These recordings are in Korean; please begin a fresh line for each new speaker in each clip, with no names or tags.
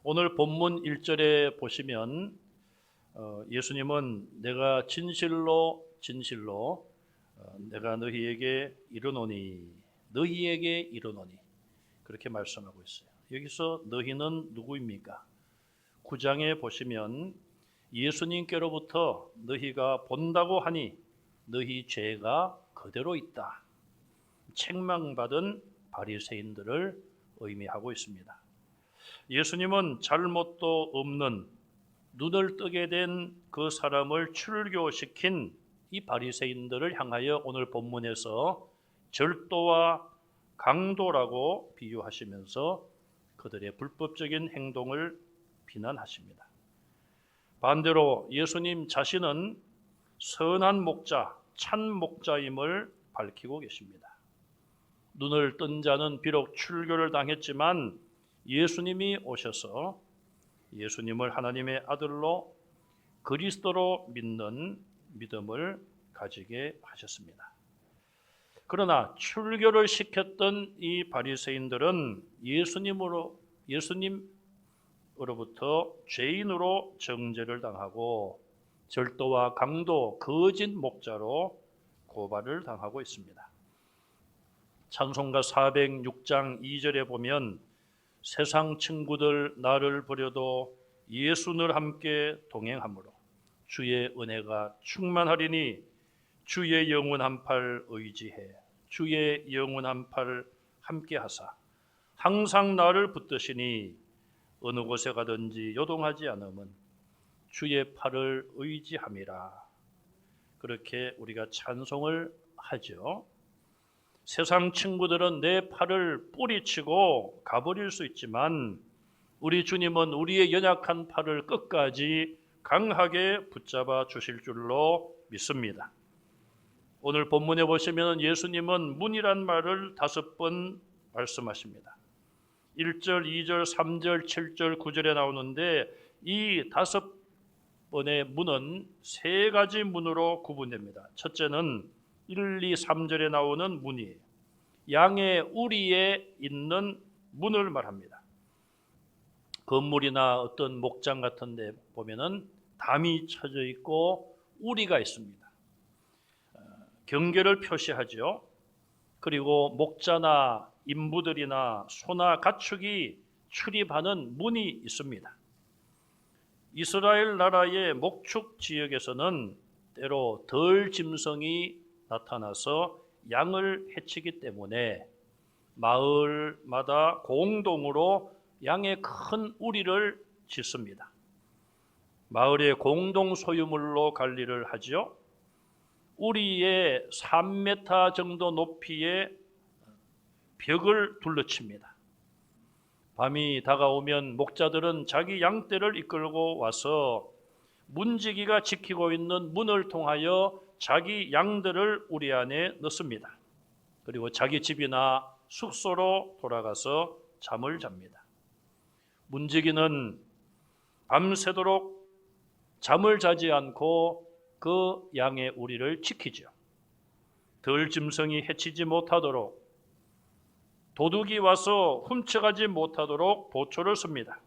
오늘 본문 1절에 보시면 예수님은 내가 진실로 내가 너희에게 이르노니 그렇게 말씀하고 있어요. 여기서 너희는 누구입니까? 9장에 보시면 예수님께로부터 너희가 본다고 하니 너희 죄가 그대로 있다, 책망받은 바리새인들을 의미하고 있습니다. 예수님은 잘못도 없는 눈을 뜨게 된 그 사람을 출교시킨 이 바리새인들을 향하여 오늘 본문에서 절도와 강도라고 비유하시면서 그들의 불법적인 행동을 비난하십니다. 반대로 예수님 자신은 선한 목자, 참 목자임을 밝히고 계십니다. 눈을 뜬 자는 비록 출교를 당했지만 예수님이 오셔서 예수님을 하나님의 아들로 그리스도로 믿는 믿음을 가지게 하셨습니다. 그러나 출교를 시켰던 이 바리새인들은 예수님으로부터 죄인으로 정죄를 당하고 절도와 강도, 거짓 목자로 고발을 당하고 있습니다. 찬송가 406장 2절에 보면 세상 친구들 나를 버려도 예수 늘 함께 동행하므로 주의 은혜가 충만하리니 주의 영원한 팔 의지해 주의 영원한 팔 함께 하사 항상 나를 붙드시니 어느 곳에 가든지 요동하지 않음은 주의 팔을 의지함이라. 그렇게 우리가 찬송을 하죠. 세상 친구들은 내 팔을 뿌리치고 가버릴 수 있지만 우리 주님은 우리의 연약한 팔을 끝까지 강하게 붙잡아 주실 줄로 믿습니다. 오늘 본문에 보시면 예수님은 문이란 말을 5번 말씀하십니다. 1절, 2절, 3절, 7절, 9절에 나오는데 이 5번의 문은 3가지 문으로 구분됩니다. 첫째는 1, 2, 3절에 나오는 문이에요. 양의 우리에 있는 문을 말합니다. 건물이나 어떤 목장 같은 데 보면은 담이 쳐져 있고 우리가 있습니다. 경계를 표시하죠. 그리고 목자나 인부들이나 소나 가축이 출입하는 문이 있습니다. 이스라엘 나라의 목축 지역에서는 때로 덜 짐승이 나타나서 양을 해치기 때문에 마을마다 공동으로 양의 큰 우리를 짓습니다. 마을의 공동 소유물로 관리를 하죠. 우리의 3m 정도 높이의 벽을 둘러칩니다. 밤이 다가오면 목자들은 자기 양떼를 이끌고 와서 문지기가 지키고 있는 문을 통하여 자기 양들을 우리 안에 넣습니다. 그리고 자기 집이나 숙소로 돌아가서 잠을 잡니다. 문지기는 밤새도록 잠을 자지 않고 그 양의 우리를 지키죠. 덜 짐승이 해치지 못하도록, 도둑이 와서 훔쳐가지 못하도록 보초를 씁니다.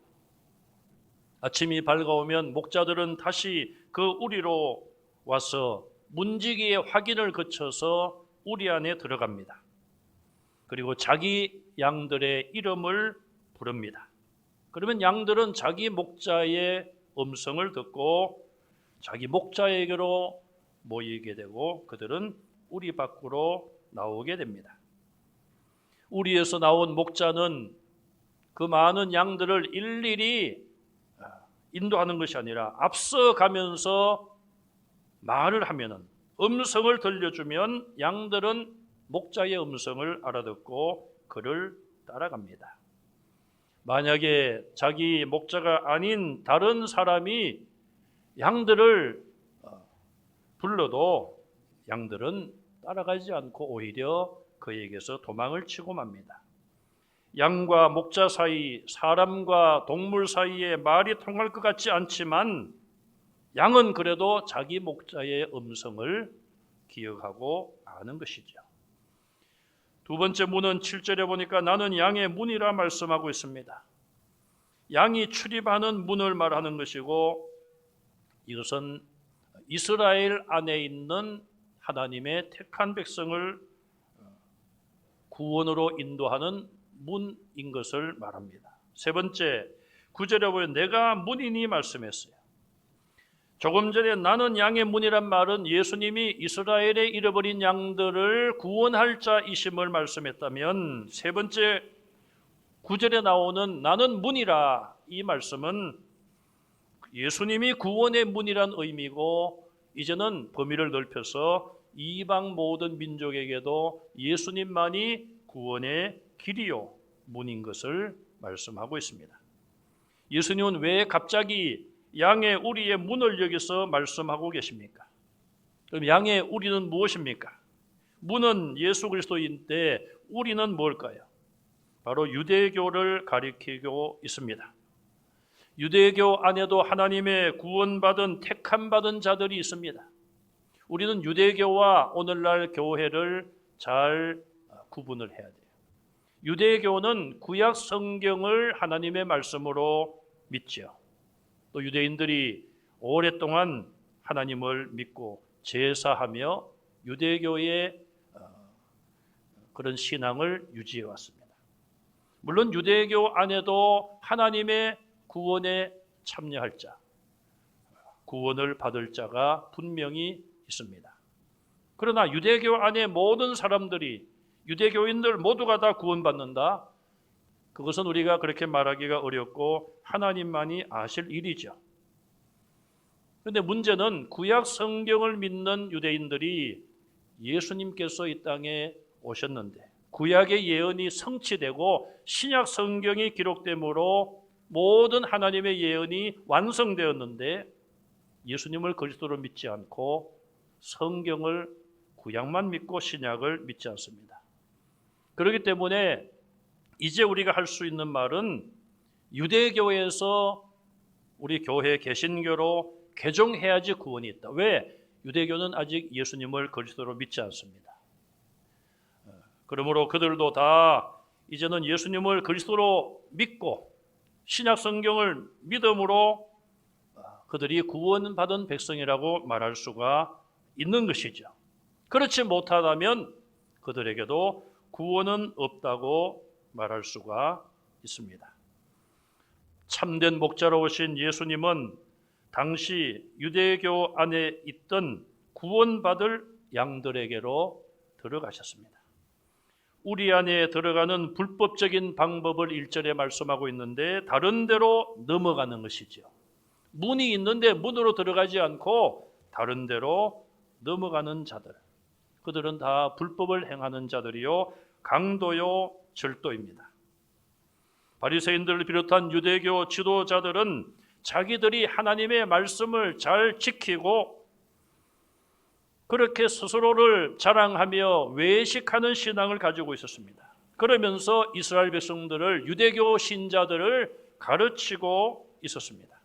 아침이 밝아오면 목자들은 다시 그 우리로 와서 문지기의 확인을 거쳐서 우리 안에 들어갑니다. 그리고 자기 양들의 이름을 부릅니다. 그러면 양들은 자기 목자의 음성을 듣고 자기 목자에게로 모이게 되고 그들은 우리 밖으로 나오게 됩니다. 우리에서 나온 목자는 그 많은 양들을 일일이 인도하는 것이 아니라 앞서가면서 말을 하면은, 음성을 들려주면 양들은 목자의 음성을 알아듣고 그를 따라갑니다. 만약에 자기 목자가 아닌 다른 사람이 양들을 불러도 양들은 따라가지 않고 오히려 그에게서 도망을 치고 맙니다. 양과 목자 사이, 사람과 동물 사이에 말이 통할 것 같지 않지만 양은 그래도 자기 목자의 음성을 기억하고 아는 것이죠. 두 번째 문은 7절에 보니까 나는 양의 문이라 말씀하고 있습니다. 양이 출입하는 문을 말하는 것이고, 이것은 이스라엘 안에 있는 하나님의 택한 백성을 구원으로 인도하는 문인 것을 말합니다. 세 번째, 9절에 보면 내가 문이니 말씀했어요. 조금 전에 나는 양의 문이란 말은 예수님이 이스라엘의 잃어버린 양들을 구원할 자이심을 말씀했다면, 세 번째 9절에 나오는 나는 문이라, 이 말씀은 예수님이 구원의 문이란 의미고, 이제는 범위를 넓혀서 이방 모든 민족에게도 예수님만이 구원의 길이요 문인 것을 말씀하고 있습니다. 예수님은 왜 갑자기 양의 우리의 문을 여기서 말씀하고 계십니까? 그럼 양의 우리는 무엇입니까? 문은 예수 그리스도인데 우리는 뭘까요? 바로 유대교를 가리키고 있습니다. 유대교 안에도 하나님의 구원받은 택함받은 자들이 있습니다. 우리는 유대교와 오늘날 교회를 잘 구분을 해야 돼요. 유대교는 구약 성경을 하나님의 말씀으로 믿죠. 또 유대인들이 오랫동안 하나님을 믿고 제사하며 유대교의 그런 신앙을 유지해 왔습니다. 물론 유대교 안에도 하나님의 구원에 참여할 자, 구원을 받을 자가 분명히 있습니다. 그러나 유대교 안에 모든 사람들이, 유대교인들 모두가 다 구원받는다? 그것은 우리가 그렇게 말하기가 어렵고 하나님만이 아실 일이죠. 그런데 문제는 구약 성경을 믿는 유대인들이 예수님께서 이 땅에 오셨는데 구약의 예언이 성취되고 신약 성경이 기록되므로 모든 하나님의 예언이 완성되었는데 예수님을 그리스도로 믿지 않고 성경을 구약만 믿고 신약을 믿지 않습니다. 그렇기 때문에 이제 우리가 할 수 있는 말은 유대교에서 우리 교회 개신교로 개종해야지 구원이 있다. 왜? 유대교는 아직 예수님을 그리스도로 믿지 않습니다. 그러므로 그들도 다 이제는 예수님을 그리스도로 믿고 신약 성경을 믿음으로 그들이 구원받은 백성이라고 말할 수가 있는 것이죠. 그렇지 못하다면 그들에게도 구원은 없다고 말할 수가 있습니다. 참된 목자로 오신 예수님은 당시 유대교 안에 있던 구원받을 양들에게로 들어가셨습니다. 우리 안에 들어가는 불법적인 방법을 1절에 말씀하고 있는데 다른 데로 넘어가는 것이죠. 문이 있는데 문으로 들어가지 않고 다른 데로 넘어가는 자들, 그들은 다 불법을 행하는 자들이요 강도요 절도입니다. 바리새인들을 비롯한 유대교 지도자들은 자기들이 하나님의 말씀을 잘 지키고 그렇게 스스로를 자랑하며 외식하는 신앙을 가지고 있었습니다. 그러면서 이스라엘 백성들을, 유대교 신자들을 가르치고 있었습니다.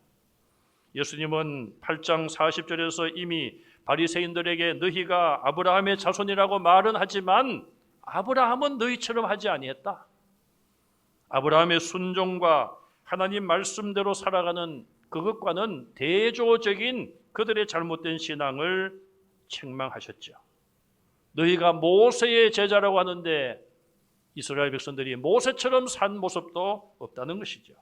예수님은 8장 40절에서 이미 바리새인들에게 너희가 아브라함의 자손이라고 말은 하지만 아브라함은 너희처럼 하지 아니했다. 아브라함의 순종과 하나님 말씀대로 살아가는 그것과는 대조적인 그들의 잘못된 신앙을 책망하셨죠. 너희가 모세의 제자라고 하는데 이스라엘 백성들이 모세처럼 산 모습도 없다는 것이죠.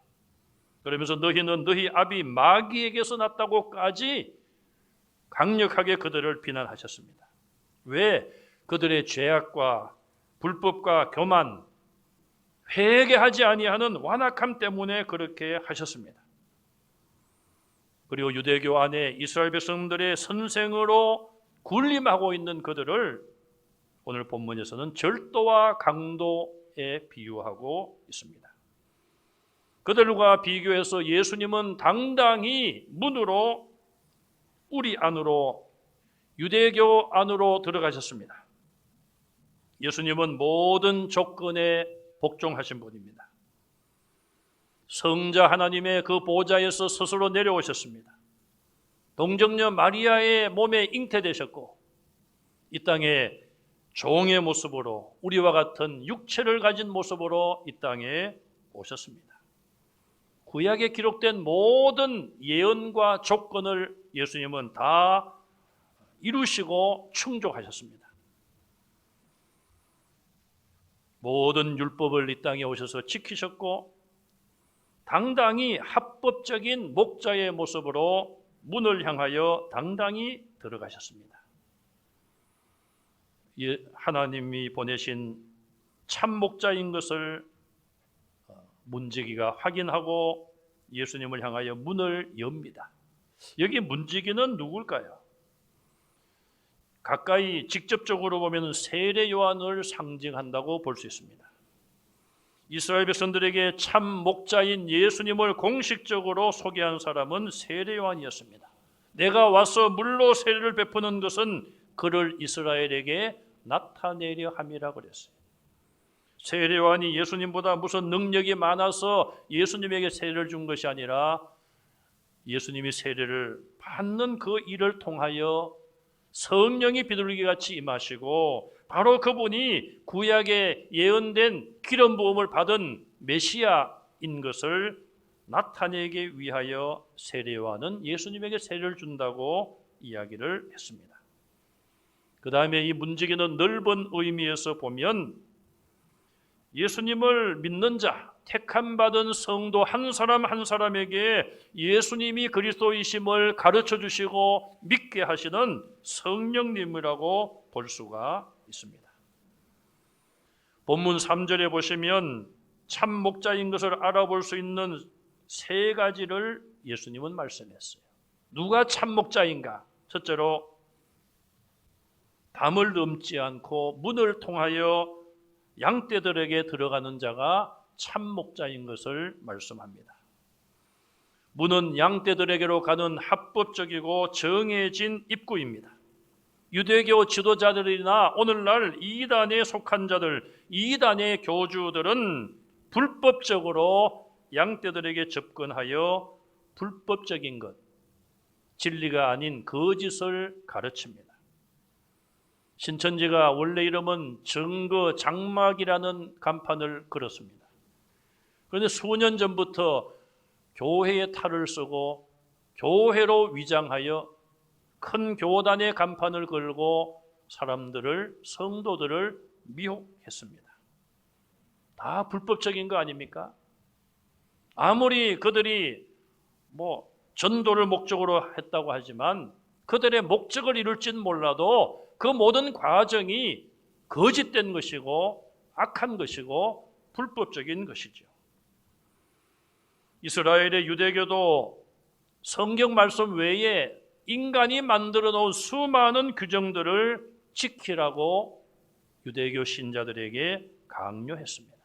그러면서 너희는 너희 아비 마귀에게서 났다고까지 강력하게 그들을 비난하셨습니다. 왜? 그들의 죄악과 불법과 교만, 회개하지 아니하는 완악함 때문에 그렇게 하셨습니다. 그리고 유대교 안에 이스라엘 백성들의 선생으로 군림하고 있는 그들을 오늘 본문에서는 절도와 강도에 비유하고 있습니다. 그들과 비교해서 예수님은 당당히 문으로 우리 안으로, 유대교 안으로 들어가셨습니다. 예수님은 모든 조건에 복종하신 분입니다. 성자 하나님의 그 보좌에서 스스로 내려오셨습니다. 동정녀 마리아의 몸에 잉태되셨고 이 땅에 종의 모습으로 우리와 같은 육체를 가진 모습으로 이 땅에 오셨습니다. 구약에 기록된 모든 예언과 조건을 예수님은 다 이루시고 충족하셨습니다. 모든 율법을 이 땅에 오셔서 지키셨고 당당히 합법적인 목자의 모습으로 문을 향하여 당당히 들어가셨습니다. 하나님이 보내신 참 목자인 것을 문지기가 확인하고 예수님을 향하여 문을 엽니다. 여기 문지기는 누굴까요? 가까이 직접적으로 보면 세례 요한을 상징한다고 볼 수 있습니다. 이스라엘 백성들에게 참 목자인 예수님을 공식적으로 소개한 사람은 세례 요한이었습니다. 내가 와서 물로 세례를 베푸는 것은 그를 이스라엘에게 나타내려 함이라 그랬어요. 세례 요한이 예수님보다 무슨 능력이 많아서 예수님에게 세례를 준 것이 아니라 예수님이 세례를 받는 그 일을 통하여 성령이 비둘기같이 임하시고 바로 그분이 구약에 예언된 기름 부음을 받은 메시아인 것을 나타내기 위하여 세례 요한은 예수님에게 세례를 준다고 이야기를 했습니다. 그 다음에 이 문지기는 넓은 의미에서 보면 예수님을 믿는 자, 택함받은 성도 한 사람 한 사람에게 예수님이 그리스도이심을 가르쳐 주시고 믿게 하시는 성령님이라고 볼 수가 있습니다. 본문 3절에 보시면 참 목자인 것을 알아볼 수 있는 세 가지를 예수님은 말씀했어요. 누가 참 목자인가? 첫째로 담을 넘지 않고 문을 통하여 양떼들에게 들어가는 자가 참 목자인 것을 말씀합니다. 문은 양떼들에게로 가는 합법적이고 정해진 입구입니다. 유대교 지도자들이나 오늘날 이단에 속한 자들, 이단의 교주들은 불법적으로 양떼들에게 접근하여 불법적인 것, 진리가 아닌 거짓을 가르칩니다. 신천지가 원래 이름은 정거 장막이라는 간판을 걸었습니다. 그런데 수년 전부터 교회의 탈을 쓰고 교회로 위장하여 큰 교단의 간판을 걸고 사람들을, 성도들을 미혹했습니다. 다 불법적인 거 아닙니까? 아무리 그들이 전도를 목적으로 했다고 하지만 그들의 목적을 이룰지는 몰라도 그 모든 과정이 거짓된 것이고 악한 것이고 불법적인 것이죠. 이스라엘의 유대교도 성경 말씀 외에 인간이 만들어 놓은 수많은 규정들을 지키라고 유대교 신자들에게 강요했습니다.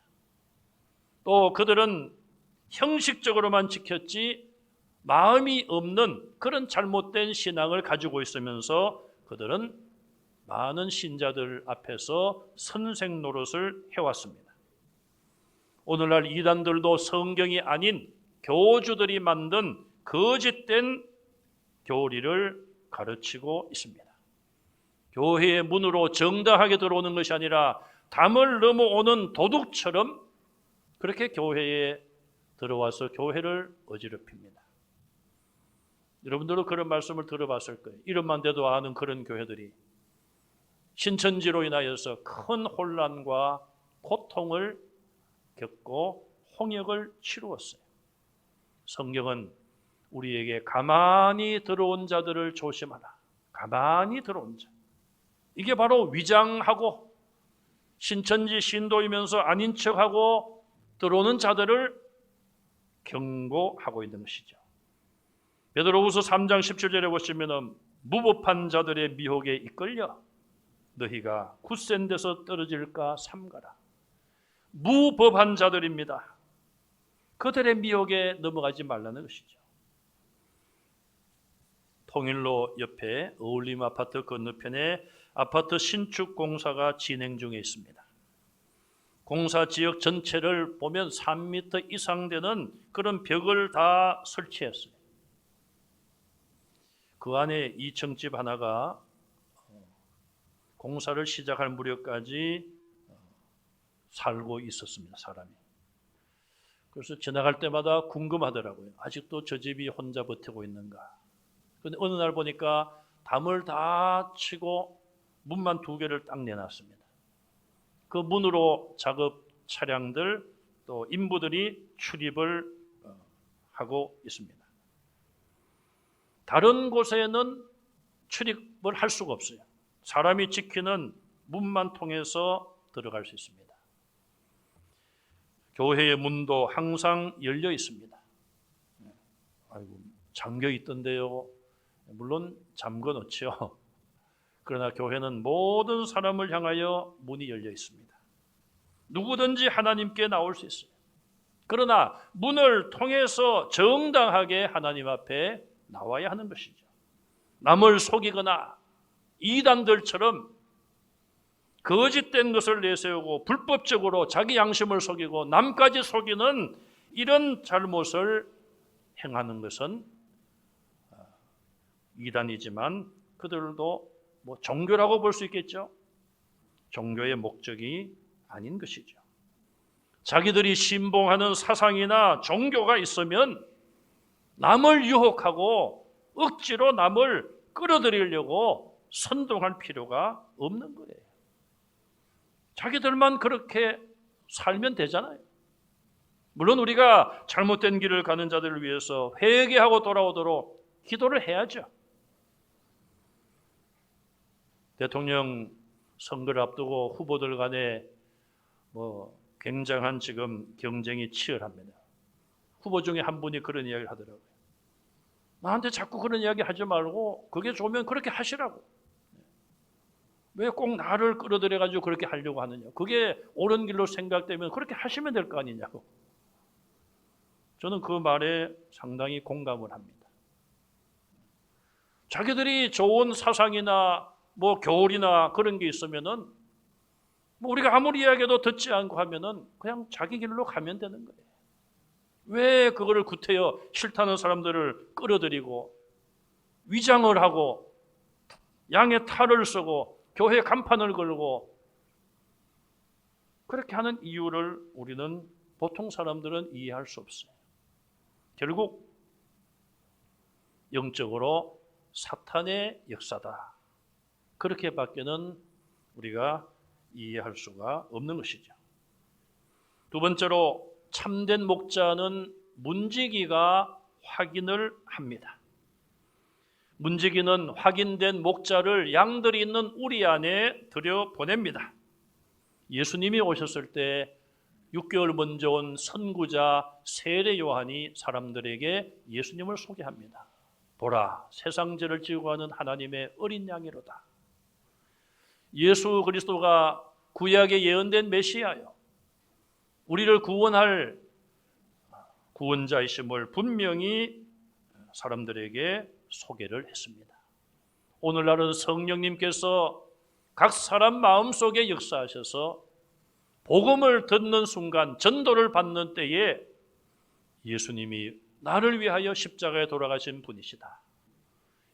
또 그들은 형식적으로만 지켰지 마음이 없는 그런 잘못된 신앙을 가지고 있으면서 그들은 많은 신자들 앞에서 선생 노릇을 해왔습니다. 오늘날 이단들도 성경이 아닌 교주들이 만든 거짓된 교리를 가르치고 있습니다. 교회의 문으로 정당하게 들어오는 것이 아니라 담을 넘어오는 도둑처럼 그렇게 교회에 들어와서 교회를 어지럽힙니다. 여러분들도 그런 말씀을 들어봤을 거예요. 이름만 대도 아는 그런 교회들이 신천지로 인하여서 큰 혼란과 고통을 겪고 홍역을 치루었어요. 성경은 우리에게 가만히 들어온 자들을 조심하라. 가만히 들어온 자. 이게 바로 위장하고 신천지 신도이면서 아닌 척하고 들어오는 자들을 경고하고 있는 것이죠. 베드로후서 3장 17절에 보시면 무법한 자들의 미혹에 이끌려 너희가 굳센 데서 떨어질까 삼가라. 무법한 자들입니다. 그들의 미혹에 넘어가지 말라는 것이죠. 통일로 옆에 어울림 아파트 건너편에 아파트 신축 공사가 진행 중에 있습니다. 공사 지역 전체를 보면 3m 이상 되는 그런 벽을 다 설치했어요. 그 안에 2층 집 하나가 공사를 시작할 무렵까지 살고 있었습니다. 사람이. 그래서 지나갈 때마다 궁금하더라고요. 아직도 저 집이 혼자 버티고 있는가. 그런데 어느 날 보니까 담을 다 치고 문만 2개를 딱 내놨습니다. 그 문으로 작업 차량들 또 인부들이 출입을 하고 있습니다. 다른 곳에는 출입을 할 수가 없어요. 사람이 지키는 문만 통해서 들어갈 수 있습니다. 교회의 문도 항상 열려 있습니다. 아이고, 잠겨 있던데요. 물론 잠궈 놓죠. 그러나 교회는 모든 사람을 향하여 문이 열려 있습니다. 누구든지 하나님께 나올 수 있어요. 그러나 문을 통해서 정당하게 하나님 앞에 나와야 하는 것이죠. 남을 속이거나 이단들처럼 거짓된 것을 내세우고 불법적으로 자기 양심을 속이고 남까지 속이는 이런 잘못을 행하는 것은 이단이지만 그들도 종교라고 볼 수 있겠죠. 종교의 목적이 아닌 것이죠. 자기들이 신봉하는 사상이나 종교가 있으면 남을 유혹하고 억지로 남을 끌어들이려고 선동할 필요가 없는 거예요. 자기들만 그렇게 살면 되잖아요. 물론 우리가 잘못된 길을 가는 자들을 위해서 회개하고 돌아오도록 기도를 해야죠. 대통령 선거를 앞두고 후보들 간에 굉장한 지금 경쟁이 치열합니다. 후보 중에 한 분이 그런 이야기를 하더라고요. 나한테 자꾸 그런 이야기 하지 말고 그게 좋으면 그렇게 하시라고. 왜 꼭 나를 끌어들여가지고 그렇게 하려고 하느냐. 그게 옳은 길로 생각되면 그렇게 하시면 될 거 아니냐고. 저는 그 말에 상당히 공감을 합니다. 자기들이 좋은 사상이나 교리나 그런 게 있으면은 우리가 아무리 이야기해도 듣지 않고 하면은 그냥 자기 길로 가면 되는 거예요. 왜 그거를 구태여 싫다는 사람들을 끌어들이고 위장을 하고 양의 탈을 쓰고 교회 간판을 걸고 그렇게 하는 이유를 우리는 보통 사람들은 이해할 수 없어요. 결국 영적으로 사탄의 역사다. 그렇게밖에는 우리가 이해할 수가 없는 것이죠. 두 번째로 참된 목자는 문지기가 확인을 합니다. 문지기는 확인된 목자를 양들이 있는 우리 안에 들여보냅니다. 예수님이 오셨을 때 6개월 먼저 온 선구자 세례 요한이 사람들에게 예수님을 소개합니다. 보라, 세상 죄를 지고 가는 하나님의 어린 양이로다. 예수 그리스도가 구약에 예언된 메시아요. 우리를 구원할 구원자이심을 분명히 사람들에게 소개를 했습니다. 오늘날은 성령님께서 각 사람 마음속에 역사하셔서 복음을 듣는 순간 전도를 받는 때에 예수님이 나를 위하여 십자가에 돌아가신 분이시다.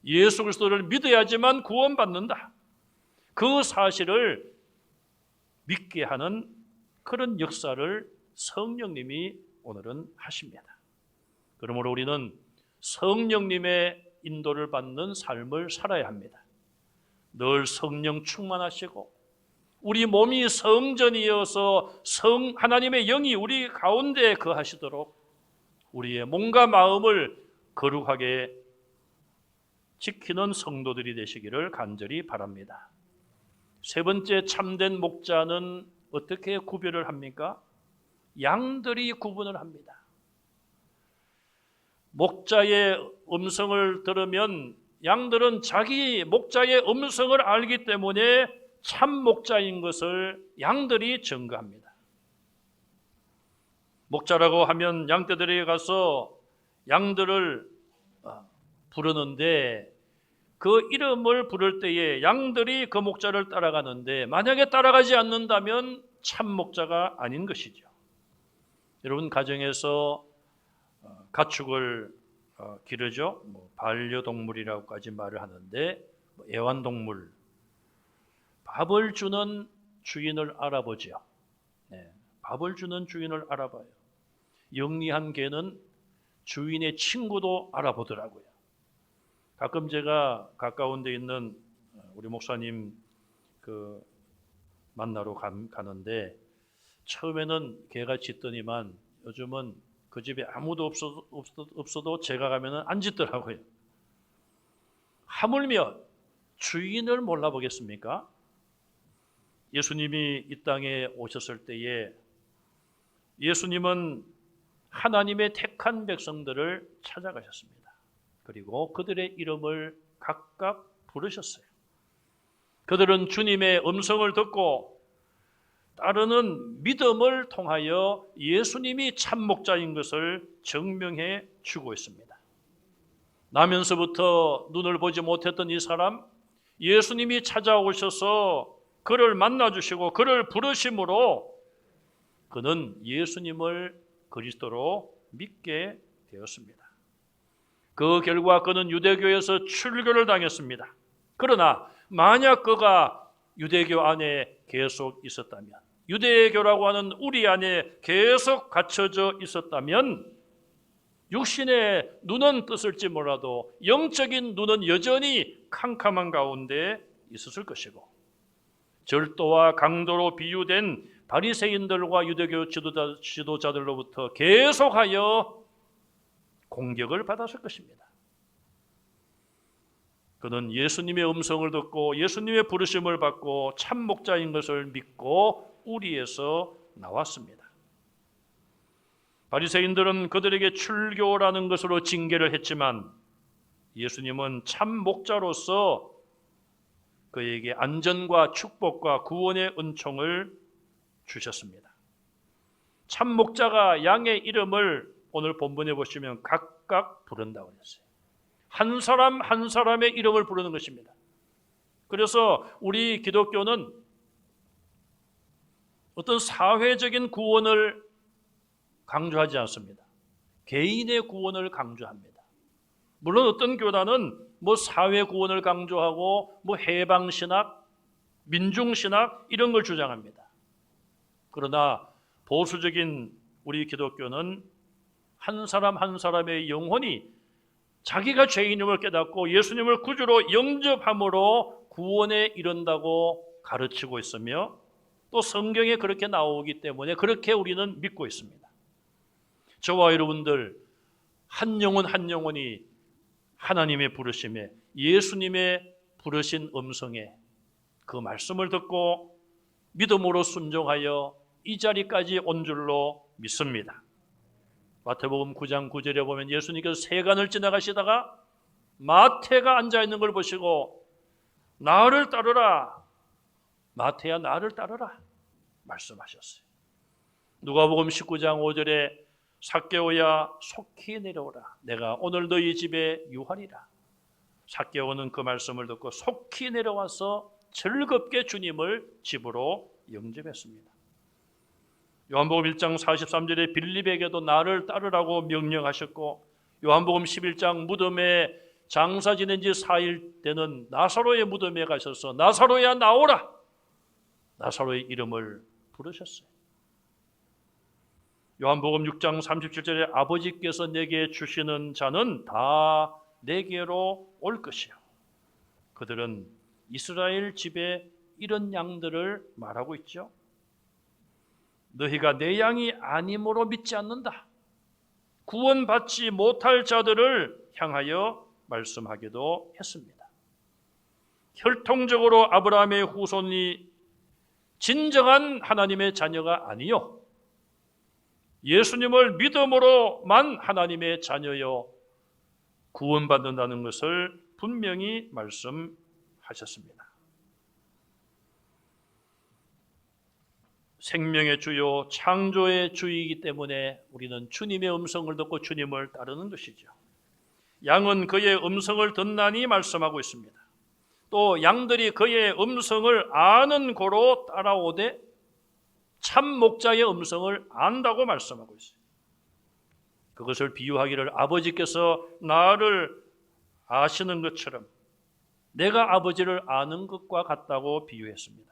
예수 그리스도를 믿어야지만 구원받는다. 그 사실을 믿게 하는 그런 역사를 성령님이 오늘은 하십니다. 그러므로 우리는 성령님의 인도를 받는 삶을 살아야 합니다. 늘 성령 충만하시고 우리 몸이 성전이어서 하나님의 영이 우리 가운데 거하시도록 우리의 몸과 마음을 거룩하게 지키는 성도들이 되시기를 간절히 바랍니다. 세 번째, 참된 목자는 어떻게 구별을 합니까? 양들이 구분을 합니다. 목자의 음성을 들으면 양들은 자기 목자의 음성을 알기 때문에 참 목자인 것을 양들이 증거합니다. 목자라고 하면 양떼들에게 가서 양들을 부르는데 그 이름을 부를 때에 양들이 그 목자를 따라가는데 만약에 따라가지 않는다면 참 목자가 아닌 것이죠. 여러분 가정에서 가축을 기르죠. 반려동물이라고까지 말을 하는데 애완동물 밥을 주는 주인을 알아보죠. 밥을 주는 주인을 알아봐요. 영리한 개는 주인의 친구도 알아보더라고요. 가끔 제가 가까운 데 있는 우리 목사님 만나러 가는데 처음에는 개가 짖더니만 요즘은 그 집에 아무도 없어도 제가 가면은 안 짖더라고요. 하물며 주인을 몰라보겠습니까? 예수님이 이 땅에 오셨을 때에 예수님은 하나님의 택한 백성들을 찾아가셨습니다. 그리고 그들의 이름을 각각 부르셨어요. 그들은 주님의 음성을 듣고 따르는 믿음을 통하여 예수님이 참 목자인 것을 증명해 주고 있습니다. 나면서부터 눈을 보지 못했던 이 사람, 예수님이 찾아오셔서 그를 만나주시고 그를 부르심으로 그는 예수님을 그리스도로 믿게 되었습니다. 그 결과 그는 유대교에서 출교를 당했습니다. 그러나 만약 그가 유대교 안에 계속 있었다면, 유대교라고 하는 우리 안에 계속 갇혀져 있었다면 육신의 눈은 떴을지 몰라도 영적인 눈은 여전히 캄캄한 가운데 있었을 것이고, 절도와 강도로 비유된 바리새인들과 유대교 지도자들로부터 계속하여 공격을 받았을 것입니다. 그는 예수님의 음성을 듣고 예수님의 부르심을 받고 참 목자인 것을 믿고 우리에서 나왔습니다. 바리새인들은 그들에게 출교라는 것으로 징계를 했지만 예수님은 참 목자로서 그에게 안전과 축복과 구원의 은총을 주셨습니다. 참 목자가 양의 이름을 오늘 본문에 보시면 각각 부른다고 했어요. 한 사람 한 사람의 이름을 부르는 것입니다. 그래서 우리 기독교는 어떤 사회적인 구원을 강조하지 않습니다. 개인의 구원을 강조합니다. 물론 어떤 교단은 사회 구원을 강조하고 해방신학, 민중신학 이런 걸 주장합니다. 그러나 보수적인 우리 기독교는 한 사람 한 사람의 영혼이 자기가 죄인임을 깨닫고 예수님을 구주로 영접함으로 구원에 이른다고 가르치고 있으며 또 성경에 그렇게 나오기 때문에 그렇게 우리는 믿고 있습니다. 저와 여러분들 한 영혼 한 영혼이 하나님의 부르심에, 예수님의 부르신 음성에 그 말씀을 듣고 믿음으로 순종하여 이 자리까지 온 줄로 믿습니다. 마태복음 9장 9절에 보면 예수님께서 세간을 지나가시다가 마태가 앉아있는 걸 보시고 나를 따르라, 마태야 나를 따르라 말씀하셨어요. 누가복음 19장 5절에 삭개오야 속히 내려오라, 내가 오늘 너희 집에 유하리라. 삭개오는 그 말씀을 듣고 속히 내려와서 즐겁게 주님을 집으로 영접했습니다. 요한복음 1장 43절에 빌립에게도 나를 따르라고 명령하셨고, 요한복음 11장 무덤에 장사 지낸 지 4일 되는 나사로의 무덤에 가셔서 나사로야 나오라, 나사로의 이름을 부르셨어요. 요한복음 6장 37절에 아버지께서 내게 주시는 자는 다 내게로 올 것이요. 그들은 이스라엘 집에 이런 양들을 말하고 있죠. 너희가 내 양이 아님으로 믿지 않는다. 구원받지 못할 자들을 향하여 말씀하기도 했습니다. 혈통적으로 아브라함의 후손이 진정한 하나님의 자녀가 아니요, 예수님을 믿음으로만 하나님의 자녀여 구원받는다는 것을 분명히 말씀하셨습니다. 생명의 주요 창조의 주이기 때문에 우리는 주님의 음성을 듣고 주님을 따르는 것이죠. 양은 그의 음성을 듣나니 말씀하고 있습니다. 또 양들이 그의 음성을 아는 고로 따라오되 참 목자의 음성을 안다고 말씀하고 있어요. 그것을 비유하기를 아버지께서 나를 아시는 것처럼 내가 아버지를 아는 것과 같다고 비유했습니다.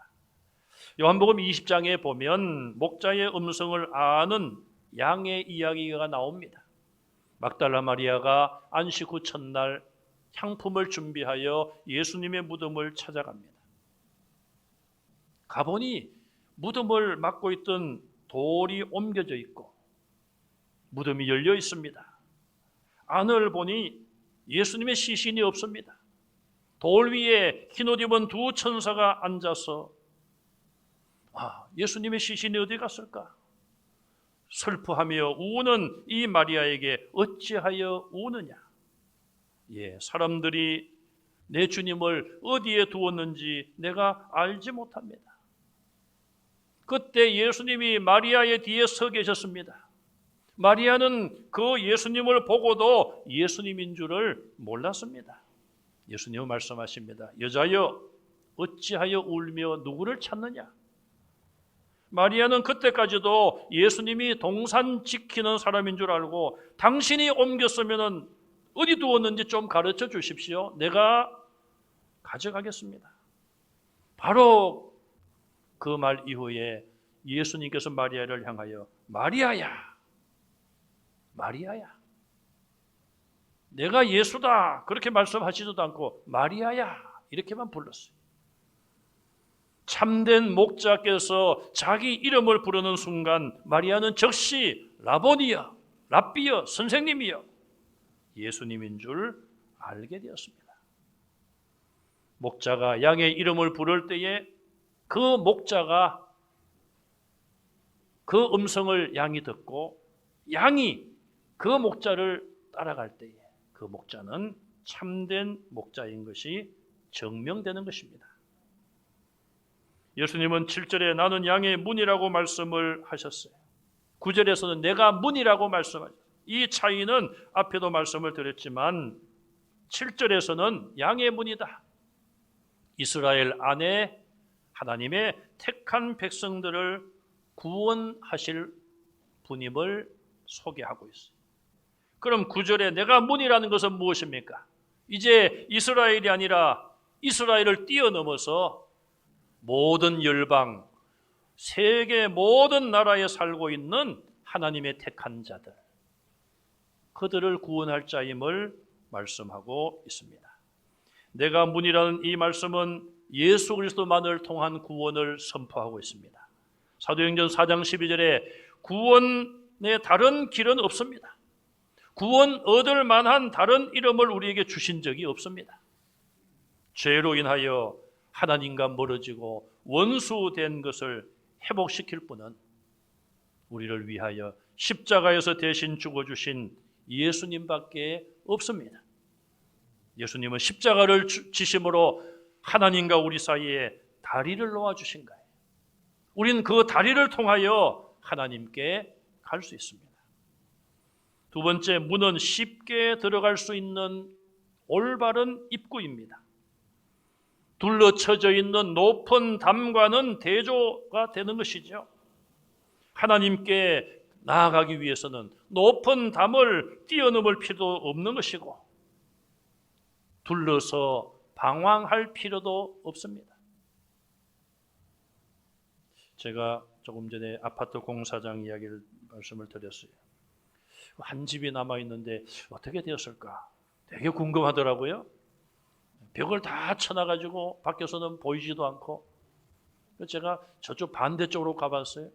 요한복음 20장에 보면 목자의 음성을 아는 양의 이야기가 나옵니다. 막달라 마리아가 안식 후 첫날 향품을 준비하여 예수님의 무덤을 찾아갑니다. 가보니 무덤을 막고 있던 돌이 옮겨져 있고 무덤이 열려 있습니다. 안을 보니 예수님의 시신이 없습니다. 돌 위에 흰옷 입은 두 천사가 앉아서 예수님의 시신이 어디 갔을까? 슬퍼하며 우는 이 마리아에게 어찌하여 우느냐? 사람들이 내 주님을 어디에 두었는지 내가 알지 못합니다. 그때 예수님이 마리아의 뒤에 서 계셨습니다. 마리아는 그 예수님을 보고도 예수님인 줄을 몰랐습니다. 예수님은 말씀하십니다. 여자여, 어찌하여 울며 누구를 찾느냐? 마리아는 그때까지도 예수님이 동산 지키는 사람인 줄 알고 당신이 옮겼으면 어디 두었는지 좀 가르쳐 주십시오. 내가 가져가겠습니다. 바로 그 말 이후에 예수님께서 마리아를 향하여 마리아야, 마리아야. 내가 예수다 그렇게 말씀하시지도 않고 마리아야 이렇게만 불렀어요. 참된 목자께서 자기 이름을 부르는 순간 마리아는 즉시 라보니여, 랍비여, 선생님이여 예수님인 줄 알게 되었습니다. 목자가 양의 이름을 부를 때에 그 목자가 그 음성을 양이 듣고 양이 그 목자를 따라갈 때에 그 목자는 참된 목자인 것이 증명되는 것입니다. 예수님은 7절에 나는 양의 문이라고 말씀을 하셨어요. 9절에서는 내가 문이라고 말씀하셨어요. 이 차이는 앞에도 말씀을 드렸지만 7절에서는 양의 문이다. 이스라엘 안에 하나님의 택한 백성들을 구원하실 분임을 소개하고 있어요. 그럼 9절에 내가 문이라는 것은 무엇입니까? 이제 이스라엘이 아니라 이스라엘을 뛰어넘어서 모든 열방, 세계 모든 나라에 살고 있는 하나님의 택한 자들, 그들을 구원할 자임을 말씀하고 있습니다. 내가 문이라는 이 말씀은 예수 그리스도만을 통한 구원을 선포하고 있습니다. 사도행전 4장 12절에 구원의 다른 길은 없습니다. 구원 얻을 만한 다른 이름을 우리에게 주신 적이 없습니다. 죄로 인하여 하나님과 멀어지고 원수된 것을 회복시킬 분은 우리를 위하여 십자가에서 대신 죽어주신 예수님밖에 없습니다. 예수님은 십자가를 지심으로 하나님과 우리 사이에 다리를 놓아주신 거예요. 우리는 그 다리를 통하여 하나님께 갈 수 있습니다. 두 번째, 문은 쉽게 들어갈 수 있는 올바른 입구입니다. 둘러쳐져 있는 높은 담과는 대조가 되는 것이죠. 하나님께 나아가기 위해서는 높은 담을 뛰어넘을 필요도 없는 것이고 둘러서 방황할 필요도 없습니다. 제가 조금 전에 아파트 공사장 이야기를 말씀을 드렸어요. 한 집이 남아있는데 어떻게 되었을까? 되게 궁금하더라고요. 벽을 다 쳐놔가지고 밖에서는 보이지도 않고 제가 저쪽 반대쪽으로 가봤어요.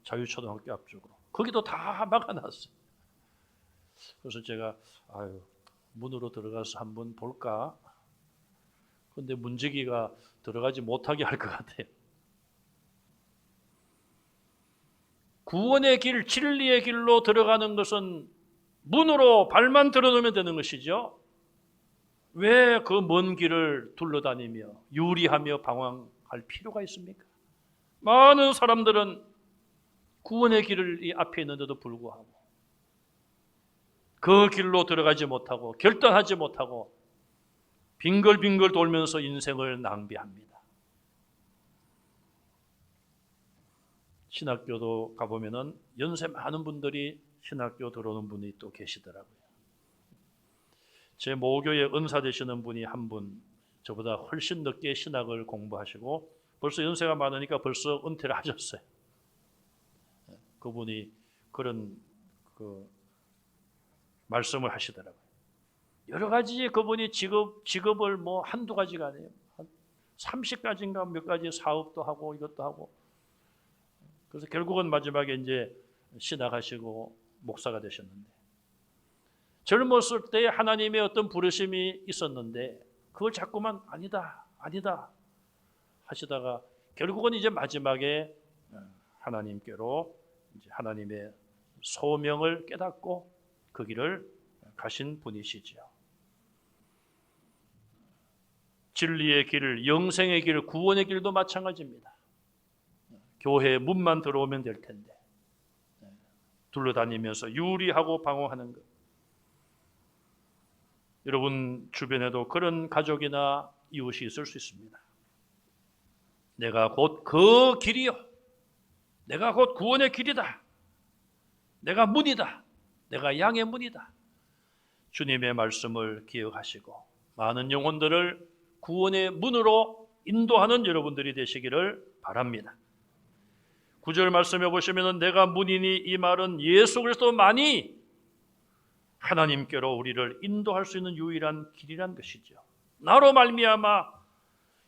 자유초등학교 앞쪽으로. 거기도 다 막아놨어요. 그래서 제가 문으로 들어가서 한번 볼까? 근데 문지기가 들어가지 못하게 할 것 같아요. 구원의 길, 진리의 길로 들어가는 것은 문으로 발만 들어놓으면 되는 것이죠. 왜 그 먼 길을 둘러다니며 유리하며 방황할 필요가 있습니까? 많은 사람들은 구원의 길이 앞에 있는데도 불구하고 그 길로 들어가지 못하고 결단하지 못하고 빙글빙글 돌면서 인생을 낭비합니다. 신학교도 가보면은 연세 많은 분들이 신학교 들어오는 분이 또 계시더라고요. 제 모교에 은사 되시는 분이 한 분, 저보다 훨씬 늦게 신학을 공부하시고 벌써 연세가 많으니까 벌써 은퇴를 하셨어요. 그분이 그런 말씀을 하시더라고요. 여러 가지 그분이 직업을 뭐 한두 가지가 아니에요. 한 30가지인가 몇 가지 사업도 하고 이것도 하고. 그래서 결국은 마지막에 이제 신학하시고 목사가 되셨는데, 젊었을 때 하나님의 어떤 부르심이 있었는데 그걸 자꾸만 아니다 하시다가 결국은 이제 마지막에 하나님께로 이제 하나님의 소명을 깨닫고 그 길을 가신 분이시죠. 진리의 길, 영생의 길, 구원의 길도 마찬가지입니다. 교회 문만 들어오면 될 텐데 둘러다니면서 유리하고 방황하는 것. 여러분 주변에도 그런 가족이나 이웃이 있을 수 있습니다. 내가 곧 그 길이요, 내가 곧 구원의 길이다, 내가 문이다, 내가 양의 문이다. 주님의 말씀을 기억하시고 많은 영혼들을 구원의 문으로 인도하는 여러분들이 되시기를 바랍니다. 9절 말씀해 보시면 내가 문이니, 이 말은 예수 그리스도만이 하나님께로 우리를 인도할 수 있는 유일한 길이란 것이죠. 나로 말미암아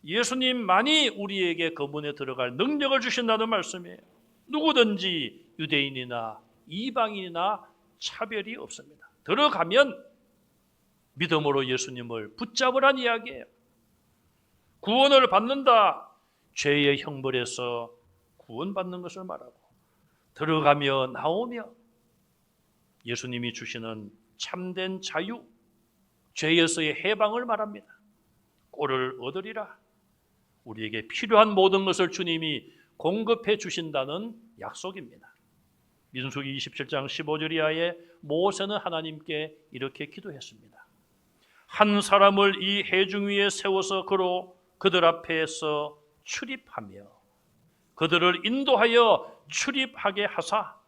예수님만이 우리에게 그 문에 들어갈 능력을 주신다는 말씀이에요. 누구든지 유대인이나 이방인이나 차별이 없습니다. 들어가면 믿음으로 예수님을 붙잡으란 이야기예요. 구원을 받는다, 죄의 형벌에서 구원받는 것을 말하고, 들어가며 나오며 예수님이 주시는 참된 자유, 죄에서의 해방을 말합니다. 꼴을 얻으리라. 우리에게 필요한 모든 것을 주님이 공급해 주신다는 약속입니다. 민수기 27장 15절 이하에 모세는 하나님께 이렇게 기도했습니다. 한 사람을 이 회중 위에 세워서 그들 앞에서 출입하며 그들을 인도하여 출입하게 하사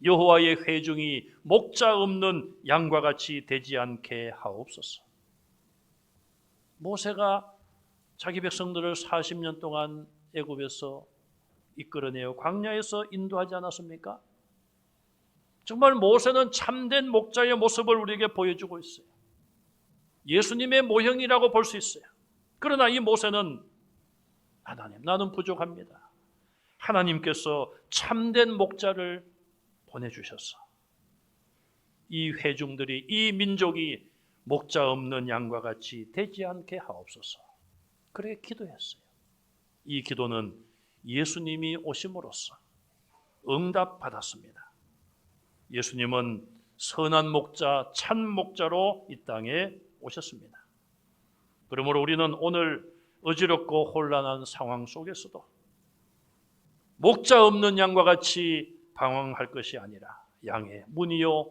여호와의 회중이 목자 없는 양과 같이 되지 않게 하옵소서. 모세가 자기 백성들을 40년 동안 애굽에서 이끌어내어 광야에서 인도하지 않았습니까? 정말 모세는 참된 목자의 모습을 우리에게 보여주고 있어요. 예수님의 모형이라고 볼 수 있어요. 그러나 이 모세는 하나님, 나는 부족합니다. 하나님께서 참된 목자를 보내주셔서 이 회중들이, 이 민족이 목자 없는 양과 같이 되지 않게 하옵소서. 그렇게 기도했어요. 이 기도는 예수님이 오심으로써 응답받았습니다. 예수님은 선한 목자, 참 목자로 이 땅에 오셨습니다. 그러므로 우리는 오늘 어지럽고 혼란한 상황 속에서도 목자 없는 양과 같이 방황할 것이 아니라 양의 문이요,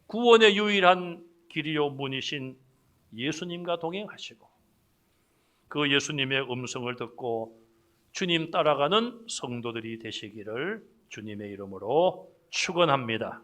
구원의 유일한 길이요 문이신 예수님과 동행하시고 그 예수님의 음성을 듣고 주님 따라가는 성도들이 되시기를 주님의 이름으로 축원합니다.